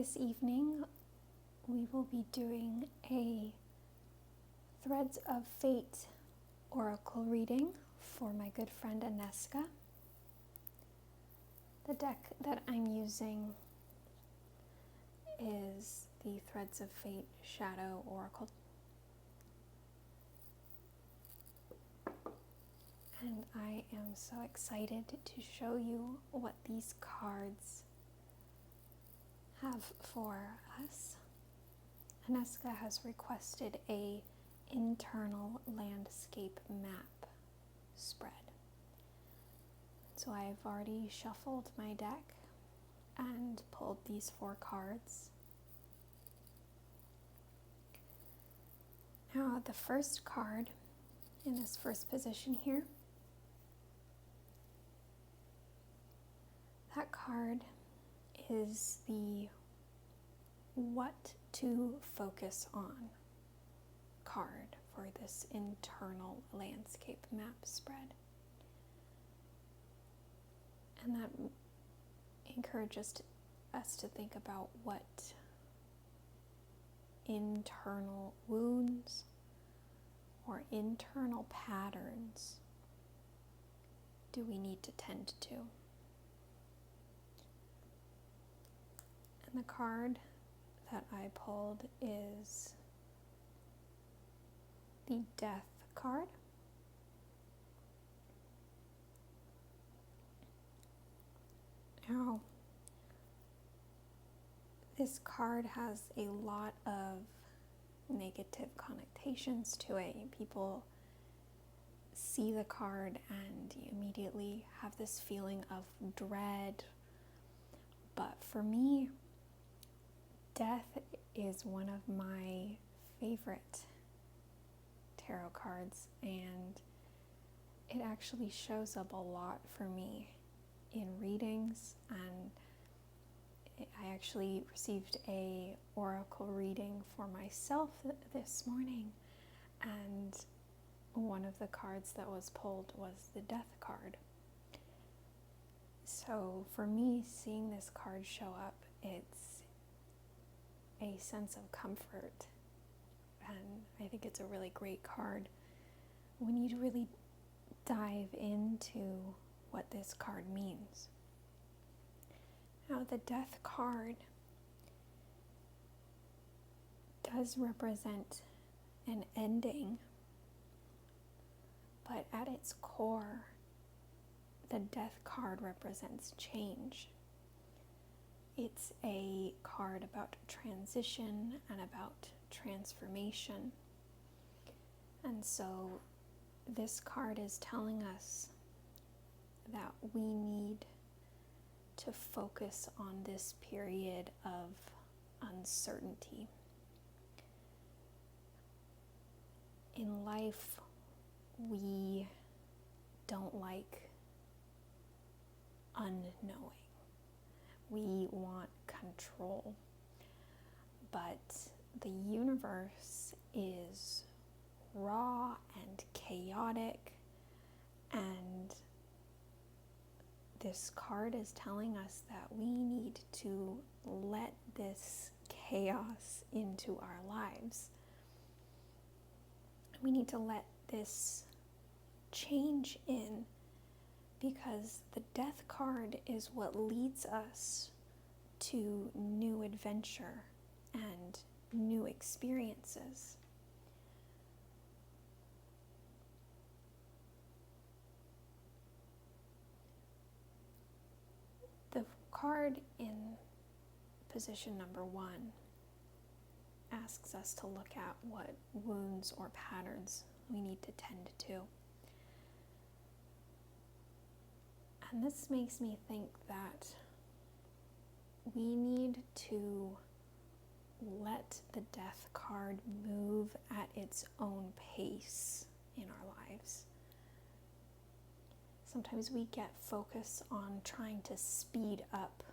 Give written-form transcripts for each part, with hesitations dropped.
This evening we will be doing a Threads of Fate oracle reading for my good friend Aneska. The deck that I'm using is the Threads of Fate Shadow Oracle. And I am so excited to show you what these cards have for us. Aneska has requested a internal landscape map spread. So I've already shuffled my deck and pulled these 4 cards. Now the first card in this first position here, that card is the what to focus on card for this internal landscape map spread. And that encourages us to think about what internal wounds or internal patterns do we need to tend to. And the card that I pulled is the Death card. Now, this card has a lot of negative connotations to it. People see the card and you immediately have this feeling of dread. But for me, Death is one of my favorite tarot cards, and it actually shows up a lot for me in readings. And I actually received a oracle reading for myself this morning, and one of the cards that was pulled was the Death card. So for me, seeing this card show up, it's a sense of comfort, and I think it's a really great card. We need to really dive into what this card means. Now, the Death card does represent an ending, but at its core, the Death card represents change. It's a card about transition and about transformation. And so this card is telling us that we need to focus on this period of uncertainty. In life, we don't like unknowing. We want control. But the universe is raw and chaotic, and this card is telling us that we need to let this chaos into our lives. We need to let this change in, because the Death card is what leads us to new adventure and new experiences. The card in position number 1 asks us to look at what wounds or patterns we need to tend to. And this makes me think that we need to let the Death card move at its own pace in our lives. Sometimes we get focused on trying to speed up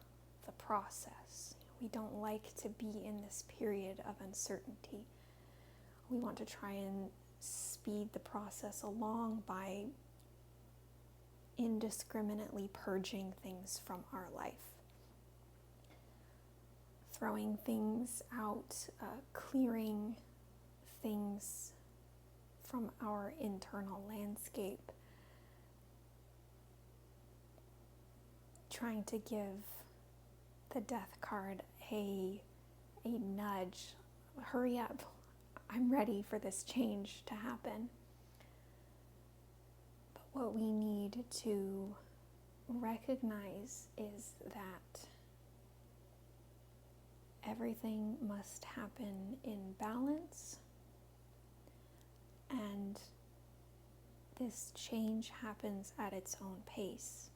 the process. We don't like to be in this period of uncertainty. We want to try and speed the process along by indiscriminately purging things from our life. throwing things out, clearing things from our internal landscape, trying to give the Death card a nudge. Hurry up, I'm ready for this change to happen. But what we need to recognize is that everything must happen in balance, and this change happens at its own pace.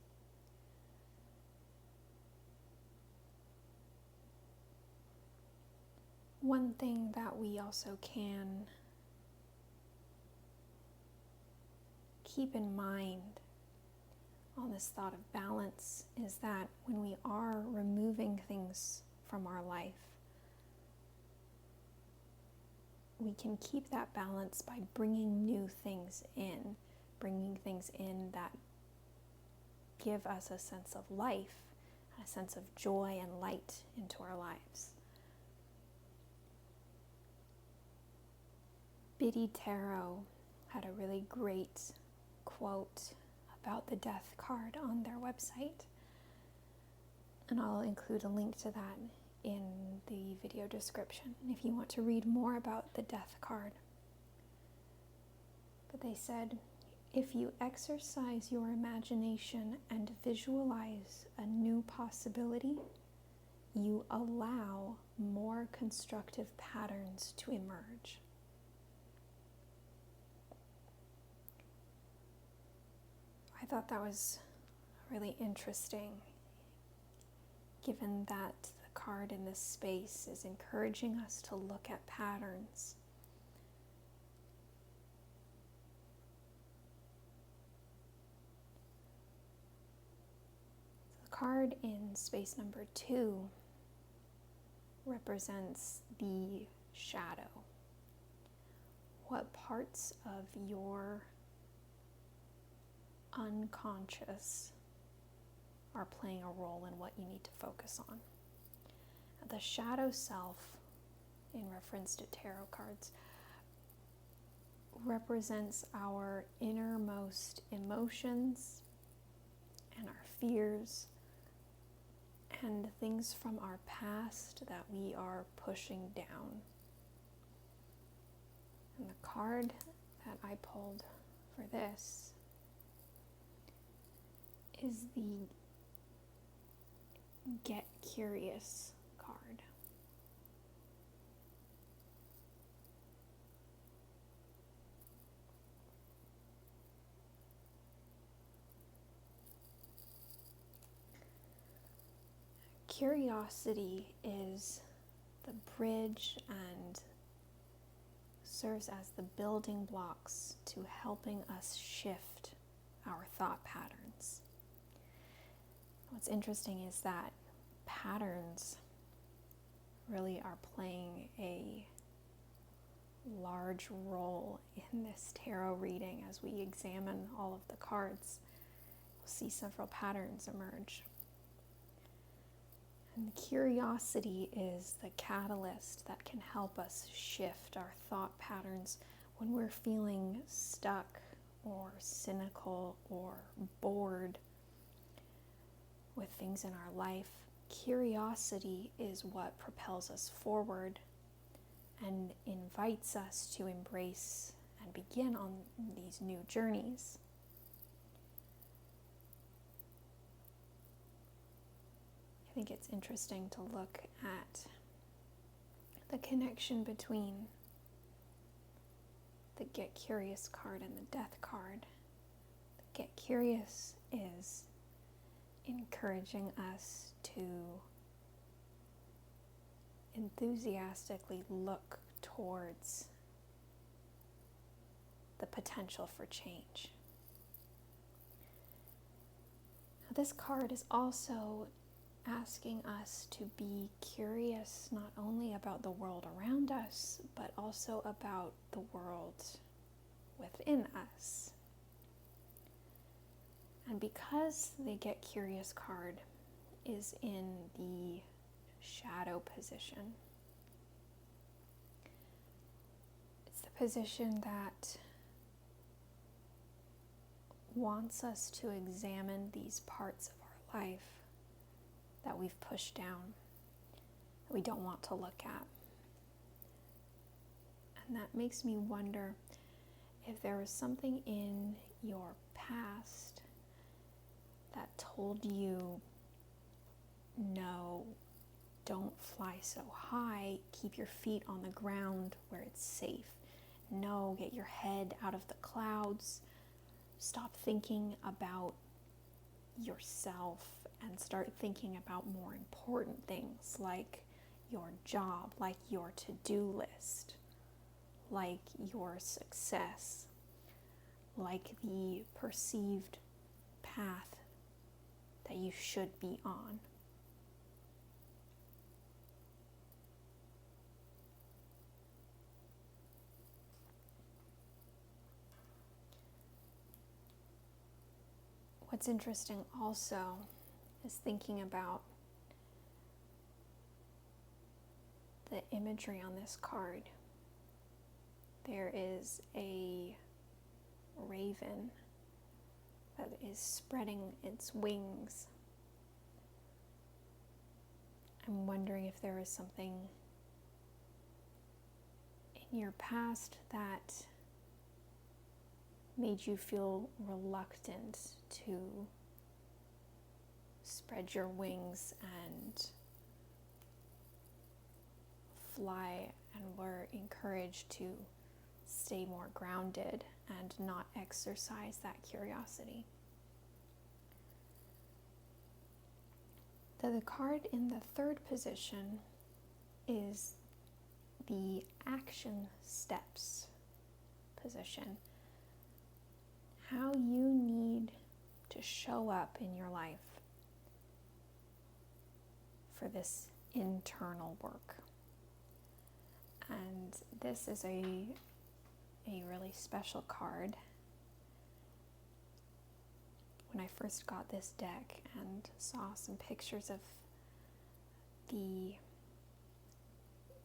One thing that we also can keep in mind on this thought of balance is that when we are removing things from our life, we can keep that balance by bringing new things in, bringing things in that give us a sense of life, a sense of joy and light into our lives. Biddy Tarot had a really great quote about the Death card on their website, and I'll include a link to that in the video description if you want to read more about the Death card. But they said, if you exercise your imagination and visualize a new possibility, you allow more constructive patterns to emerge. I thought that was really interesting, given that the card in this space is encouraging us to look at patterns. The card in space number 2 represents the shadow. What parts of your unconscious are playing a role in what you need to focus on. The shadow self, in reference to tarot cards, represents our innermost emotions and our fears and things from our past that we are pushing down. And the card that I pulled for this is the Get Curious card. Curiosity is the bridge and serves as the building blocks to helping us shift our thought patterns. What's interesting is that patterns really are playing a large role in this tarot reading. As we examine all of the cards, we'll see several patterns emerge. And curiosity is the catalyst that can help us shift our thought patterns when we're feeling stuck or cynical or bored with things in our life. Curiosity is what propels us forward and invites us to embrace and begin on these new journeys. I think it's interesting to look at the connection between the Get Curious card and the Death card. The Get Curious is encouraging us to enthusiastically look towards the potential for change. Now, this card is also asking us to be curious not only about the world around us, but also about the world within us. And because the Get Curious card is in the shadow position. It's the position that wants us to examine these parts of our life that we've pushed down, that we don't want to look at. And that makes me wonder if there was something in your past that told you, no, don't fly so high, keep your feet on the ground where it's safe. No, get your head out of the clouds. Stop thinking about yourself and start thinking about more important things like your job, like your to-do list, like your success, like the perceived path that you should be on. What's interesting also is thinking about the imagery on this card. There is a raven that is spreading its wings. I'm wondering if there is something in your past that made you feel reluctant to spread your wings and fly, and were encouraged to stay more grounded and not exercise that curiosity. The card in the third position is the action steps position. How you need to show up in your life for this internal work. And this is a really special card. When I first got this deck and saw some pictures of the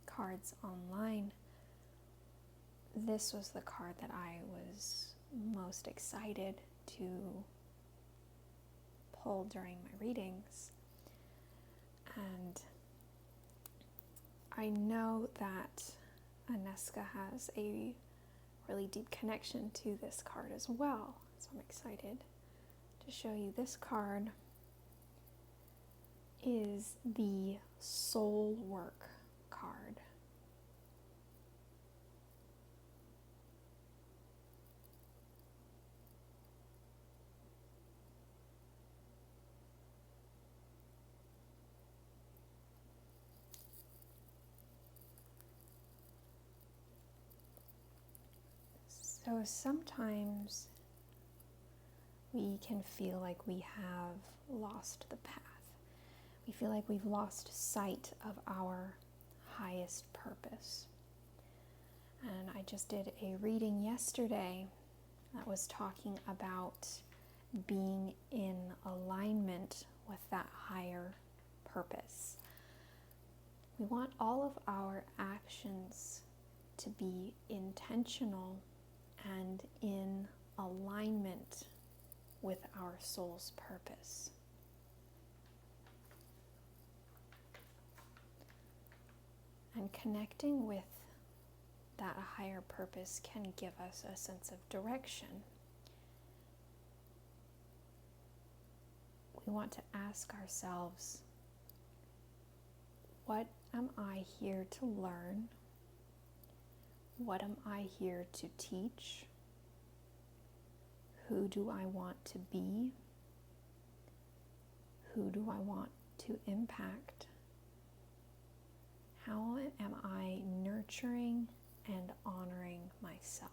cards online, this was the card that I was most excited to pull during my readings. And I know that Aneska has a really deep connection to this card as well, so I'm excited to show you. This card is the soul work card. So sometimes we can feel like we have lost the path. We feel like we've lost sight of our highest purpose. And I just did a reading yesterday that was talking about being in alignment with that higher purpose. We want all of our actions to be intentional and in alignment with our soul's purpose. And connecting with that higher purpose can give us a sense of direction. We want to ask ourselves, what am I here to learn? What am I here to teach? Who do I want to be? Who do I want to impact? How am I nurturing and honoring myself?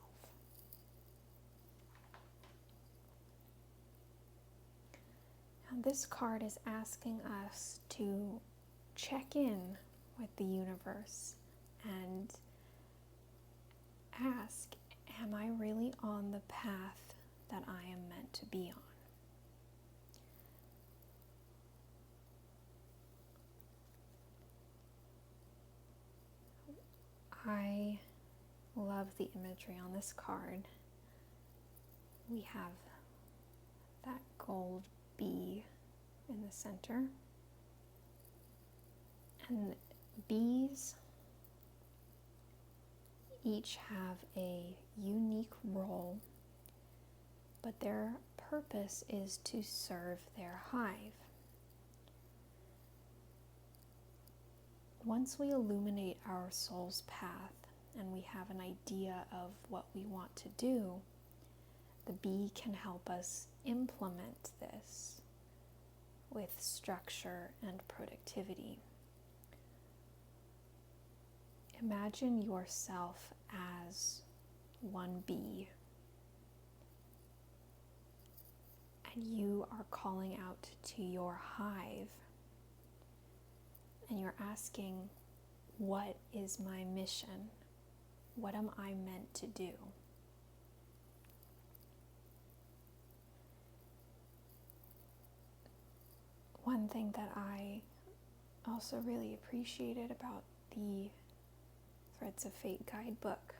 And this card is asking us to check in with the universe and ask, am I really on the path that I am meant to be on? I love the imagery on this card. We have that gold bee in the center. And bees each have a unique role, but their purpose is to serve their hive. Once we illuminate our soul's path and we have an idea of what we want to do, the bee can help us implement this with structure and productivity. Imagine yourself as one bee, and you are calling out to your hive, and you're asking, what is my mission? What am I meant to do? One thing that I also really appreciated about the Threads of Fate guidebook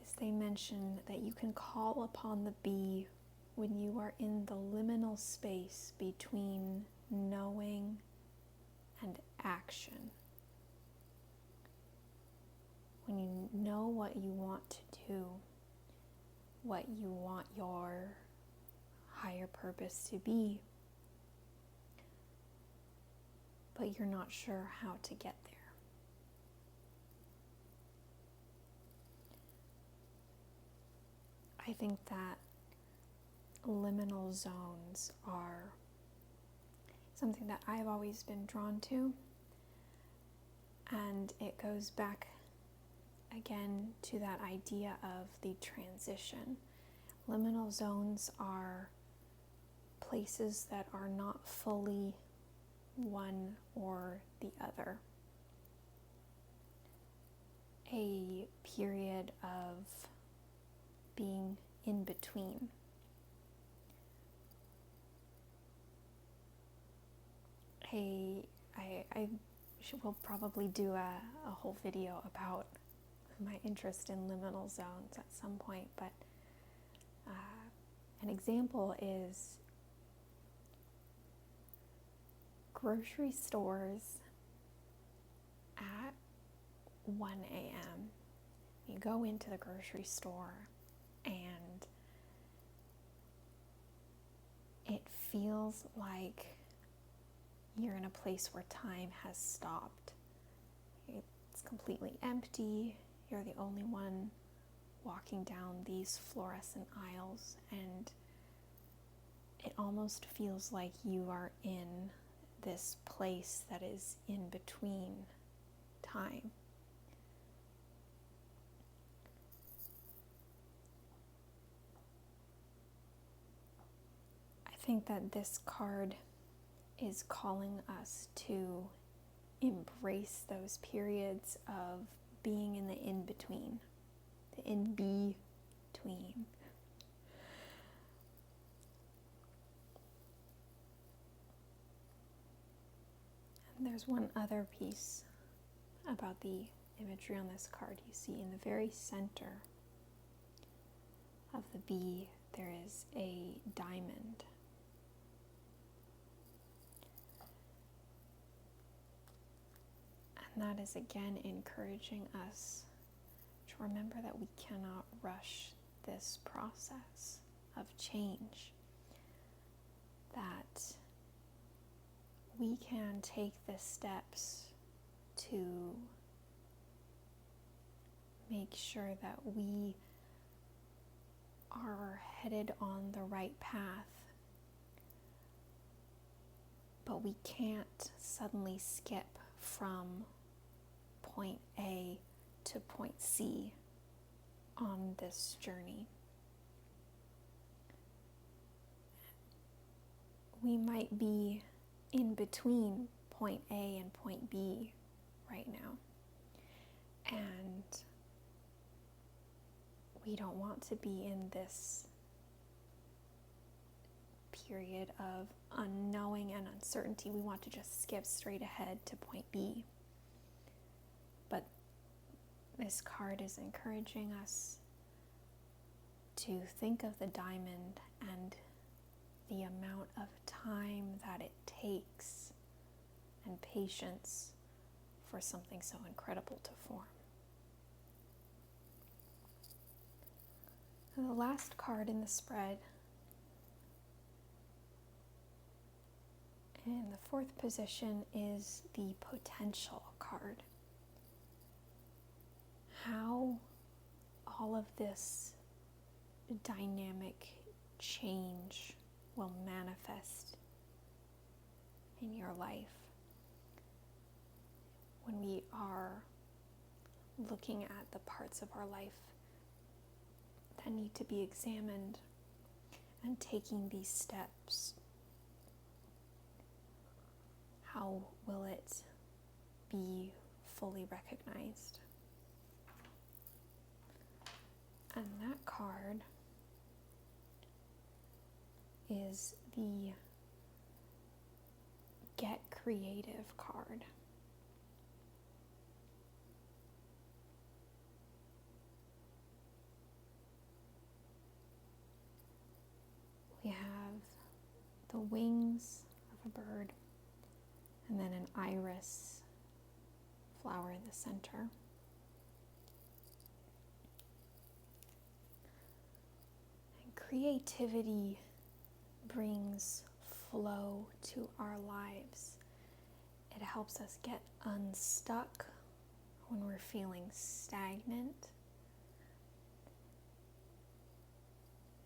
is they mention that you can call upon the bee when you are in the liminal space between knowing and action. When you know what you want to do, what you want your higher purpose to be, but you're not sure how to get there. I think that liminal zones are something that I've always been drawn to, and it goes back again to that idea of the transition. Liminal zones are places that are not fully one or the other. A period of being in between. I will probably do a whole video about my interest in liminal zones at some point, but an example is grocery stores at 1 a.m. You go into the grocery store and it feels like you're in a place where time has stopped. It's completely empty. You're the only one walking down these fluorescent aisles, and it almost feels like you are in this place that is in between time. I think that this card is calling us to embrace those periods of being in the in-between, the in-between. And there's one other piece about the imagery on this card. You see in the very center of the bee, there is a diamond. And that is again encouraging us to remember that we cannot rush this process of change, that we can take the steps to make sure that we are headed on the right path, but we can't suddenly skip from point A to point C on this journey. We might be in between point A and point B right now, and we don't want to be in this period of unknowing and uncertainty. We want to just skip straight ahead to point B. But This card is encouraging us to think of the diamond and the amount of time that it takes and patience for something so incredible to form. And the last card in the spread, in the fourth position, is the potential card. How all of this dynamic change will manifest in your life when we are looking at the parts of our life that need to be examined and taking these steps. How will it be fully recognized? And that card is the Get Creative card. We have the wings of a bird and then an iris flower in the center. And creativity brings flow to our lives. It helps us get unstuck when we're feeling stagnant.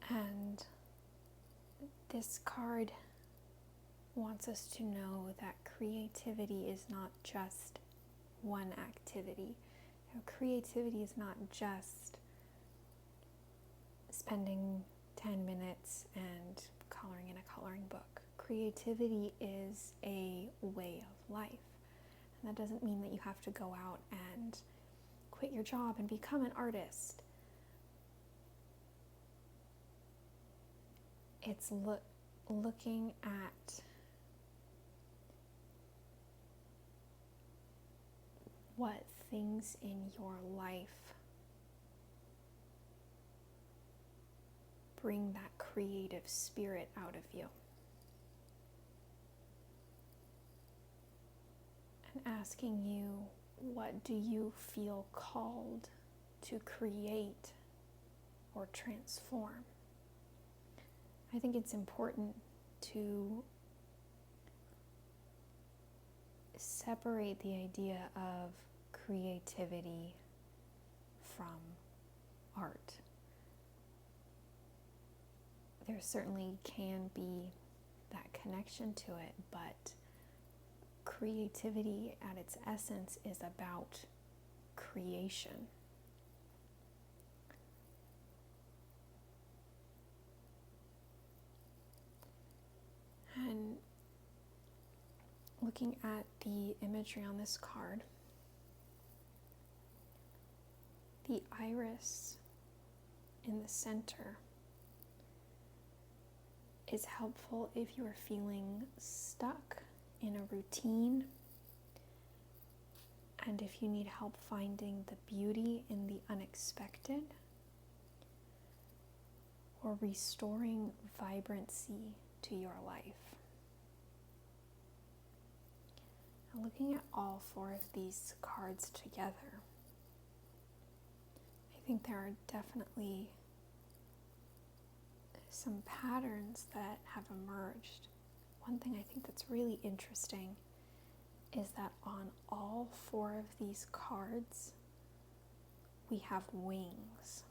And this card wants us to know that creativity is not just one activity. Creativity is not just spending 10 minutes and coloring in a coloring book. Creativity is a way of life. And that doesn't mean that you have to go out and quit your job and become an artist. It's looking at what things in your life bring that creative spirit out of you. And asking you, what do you feel called to create or transform? I think it's important to separate the idea of creativity from art. There certainly can be that connection to it, but creativity at its essence is about creation. And looking at the imagery on this card, the iris in the center is helpful if you are feeling stuck in a routine, and if you need help finding the beauty in the unexpected, or restoring vibrancy to your life. Now, looking at all four of these cards together, I think there are definitely some patterns that have emerged. One thing I think that's really interesting is that on all four of these cards, we have wings.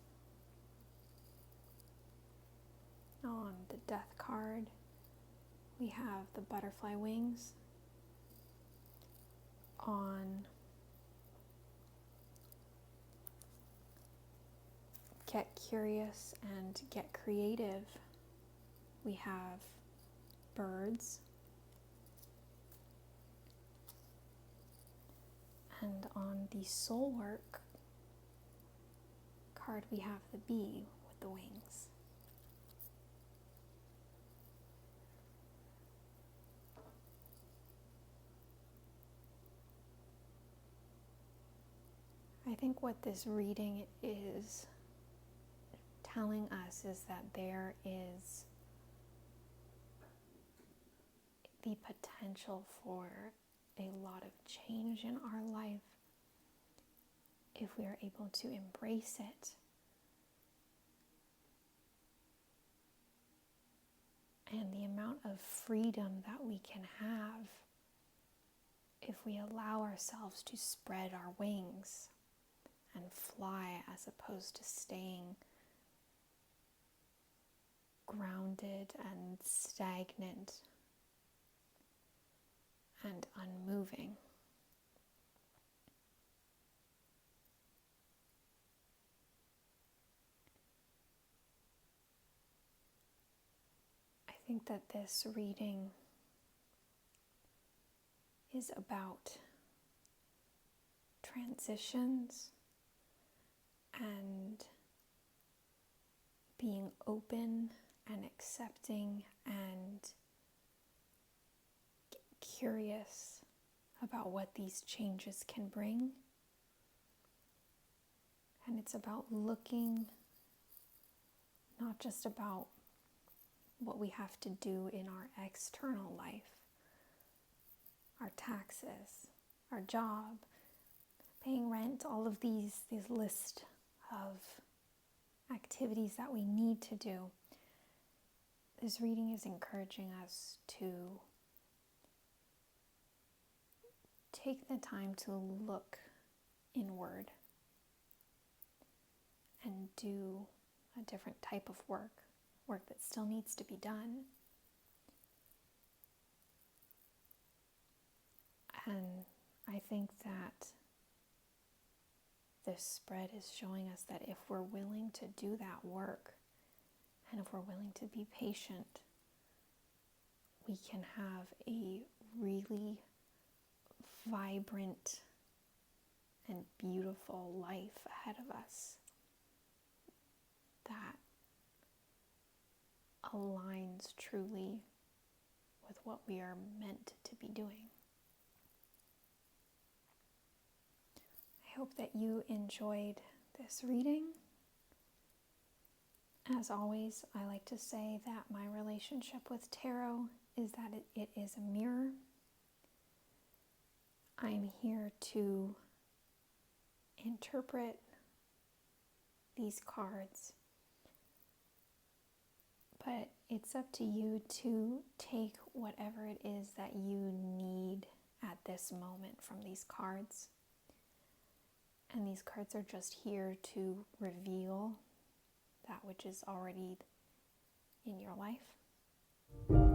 On the Death card, we have the butterfly wings. On Get Curious and Get Creative, we have birds. And on the Soul Work card, we have the bee with the wings. I think what this reading is telling us is that there is the potential for a lot of change in our life if we are able to embrace it. And the amount of freedom that we can have if we allow ourselves to spread our wings and fly as opposed to staying grounded and stagnant and unmoving. I think that this reading is about transitions and being open and accepting and curious about what these changes can bring. And it's about looking not just about what we have to do in our external life, our taxes, our job, paying rent, all of these list of activities that we need to do. This reading is encouraging us to take the time to look inward and do a different type of work that still needs to be done. And I think that this spread is showing us that if we're willing to do that work, and if we're willing to be patient, we can have a really vibrant and beautiful life ahead of us that aligns truly with what we are meant to be doing. I hope that you enjoyed this reading. As always, I like to say that my relationship with tarot is that it is a mirror. I'm here to interpret these cards, but it's up to you to take whatever it is that you need at this moment from these cards. And these cards are just here to reveal that which is already in your life.